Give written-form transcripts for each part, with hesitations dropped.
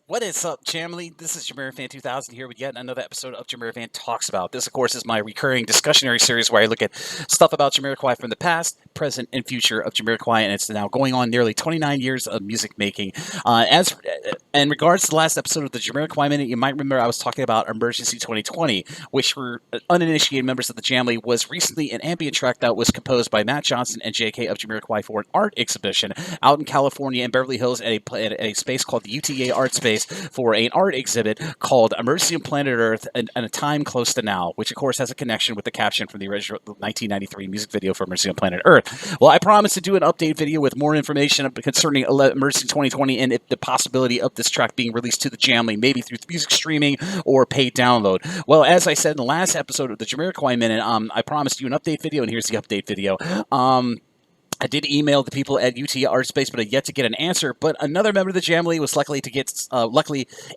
What is up, Jamily? This is JamiroFan 2000 here with yet another episode of JamiroFan Talks About. This, of course, is my recurring discussionary series where I look at stuff about JamiroQuai from the past, present, and future of JamiroQuai, and it's now going on nearly 29 years of music making. As in regards to the last episode of the JamiroQuai Minute, you might remember I was talking about Emergency 2020, which for uninitiated members of the Jamily was recently an ambient track that was composed by Matt Johnson and JK of JamiroQuai for an art exhibition out in California in Beverly Hills at a space called the UTA Art Space for an art exhibit called Emergency on Planet Earth and a Time Close to Now, which of course has a connection with the caption from the original 1993 music video for Emergency on Planet Earth. Well, I promised to do an update video with more information concerning Emergency 2020 and the possibility of this track being released to the Jamily, maybe through music streaming or paid download. Well, as I said in the last episode of the JamiroQuai Minute, I promised you an update video, and here's the update video. I did email the people at UTA Art Space, but I yet to get an answer. But another member of the Jamily was luckily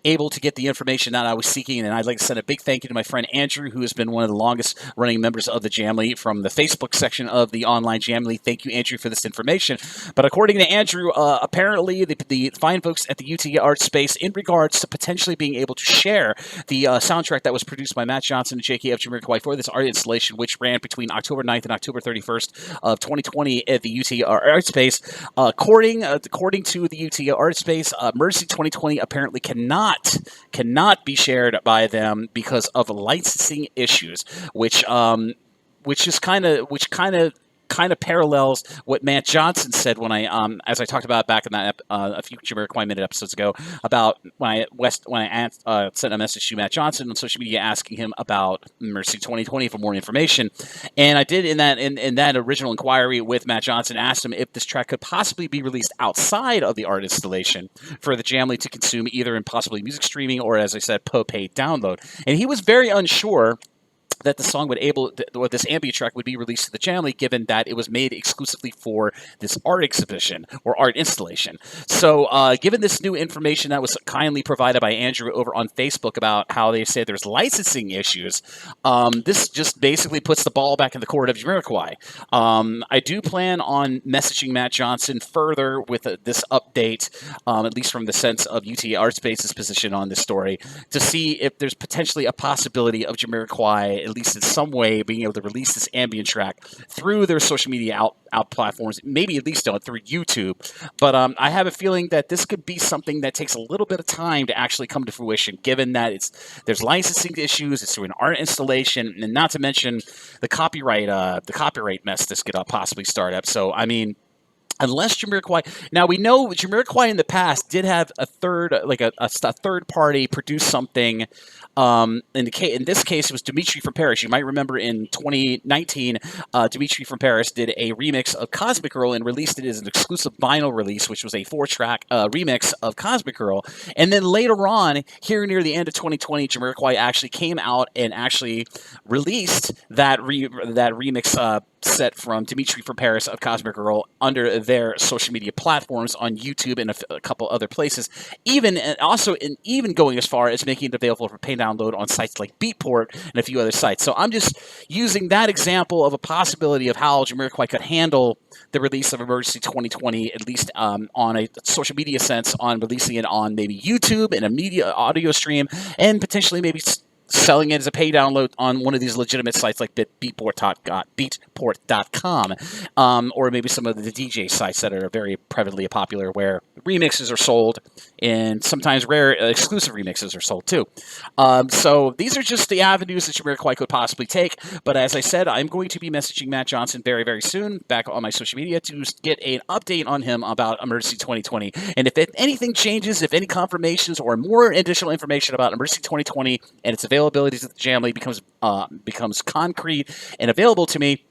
able to get the information that I was seeking, and I'd like to send a big thank you to my friend Andrew, who has been one of the longest running members of the Jamily from the Facebook section of the online Jamily. Thank you, Andrew, for this information. But according to Andrew, apparently the fine folks at the UTA Art Space, in regards to potentially being able to share the soundtrack that was produced by Matt Johnson and JK of JamiroQuai for this art installation, which ran between October 9th and October 31st of 2020 at the UTA Art Space. According to the UTA Art Space, Emergency 2020 apparently cannot be shared by them because of licensing issues, which kind of parallels what Matt Johnson said when as I talked about back in that a few JamiroQuai Minute episodes ago, about when I sent a message to Matt Johnson on social media asking him about Emergency 2020 for more information, and I did in that original inquiry with Matt Johnson, asked him if this track could possibly be released outside of the art installation for the Jamily to consume, either in possibly music streaming or, as I said, paid download, and he was very unsure that the song or this ambient track would be released to the Jamily, given that it was made exclusively for this art exhibition or art installation. So, given this new information that was kindly provided by Andrew over on Facebook about how they say there's licensing issues, this just basically puts the ball back in the court of JamiroQuai. I do plan on messaging Matt Johnson further with this update, at least from the sense of UTA Art Space's position on this story, to see if there's potentially a possibility of JamiroQuai, at least in some way, being able to release this ambient track through their social media out platforms, maybe at least through YouTube. But I have a feeling that this could be something that takes a little bit of time to actually come to fruition, given that there's licensing issues, it's through an art installation, and not to mention the copyright mess this could possibly start up. So, I mean, unless JamiroQuai, now we know JamiroQuai in the past did have a third party produce something. In this case, it was Dimitri from Paris. You might remember in 2019, Dimitri from Paris did a remix of Cosmic Girl and released it as an exclusive vinyl release, which was a 4-track remix of Cosmic Girl. And then later on, here near the end of 2020, JamiroQuai actually came out and actually released that remix set from Dimitri from Paris of Cosmic Girl under their social media platforms on YouTube and a couple other places, even going as far as making it available for pay download on sites like Beatport and a few other sites. So I'm just using that example of a possibility of how JamiroQuai could handle the release of Emergency 2020, at least on a social media sense, on releasing it on maybe YouTube and a media audio stream, and potentially maybe selling it as a pay download on one of these legitimate sites like Beatport.com, or maybe some of the DJ sites that are very privately popular, where remixes are sold, and sometimes rare exclusive remixes are sold too. So these are just the avenues that JamiroQuai could possibly take. But as I said, I'm going to be messaging Matt Johnson very, very soon back on my social media to get an update on him about Emergency 2020. And if anything changes, if any confirmations or more additional information about Emergency 2020 and its availability to the Jamily becomes concrete and available to me,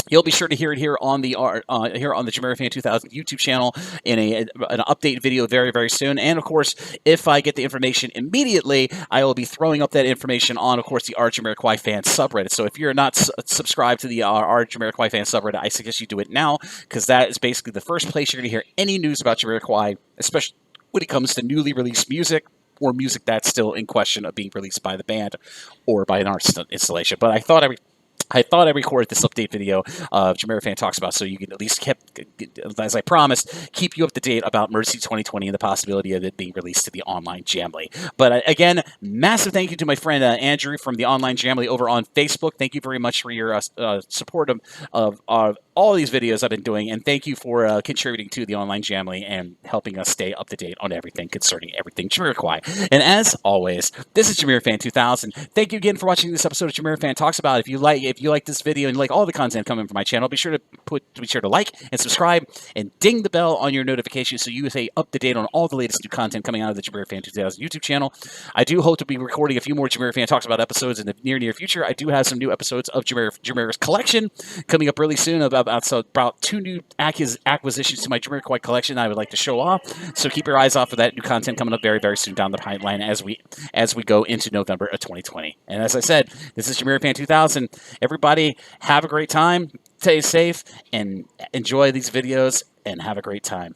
you'll be sure to hear it here on the JamiroFan 2000 YouTube channel in an update video very, very soon. And of course, if I get the information immediately, I will be throwing up that information on, of course, the JamiroQuai Fan subreddit. So if you're not subscribed to the JamiroQuai Fan subreddit, I suggest you do it now, because that is basically the first place you're going to hear any news about JamiroQuai, especially when it comes to newly released music, or music that's still in question of being released by the band or by an art installation. But I thought I thought I'd record this update video of JamiroFan Talks About, so you can at least keep, as I promised, keep you up to date about Mercy 2020 and the possibility of it being released to the online Jamly. But again, massive thank you to my friend Andrew from the online Jamly over on Facebook. Thank you very much for your support of all these videos I've been doing, and thank you for contributing to the online Jamly and helping us stay up to date on everything concerning everything JamiroQuai. And as always, this is JamiroFan 2000. Thank you again for watching this episode of JamiroFan Talks About. If you like this video and you like all the content coming from my channel, be sure to like and subscribe and ding the bell on your notifications so you stay up to date on all the latest new content coming out of the JamiroFan 2000 YouTube channel. I do hope to be recording a few more JamiroFan Talks About episodes in the near future. I do have some new episodes of Jamiro's collection coming up really soon, about 2 new acquisitions to my JamiroQuai collection I would like to show off. So keep your eyes off for that new content coming up very, very soon down the pipeline as we go into November of 2020. And as I said, this is JamiroFan 2000. Everybody, have a great time, stay safe, and enjoy these videos, and have a great time.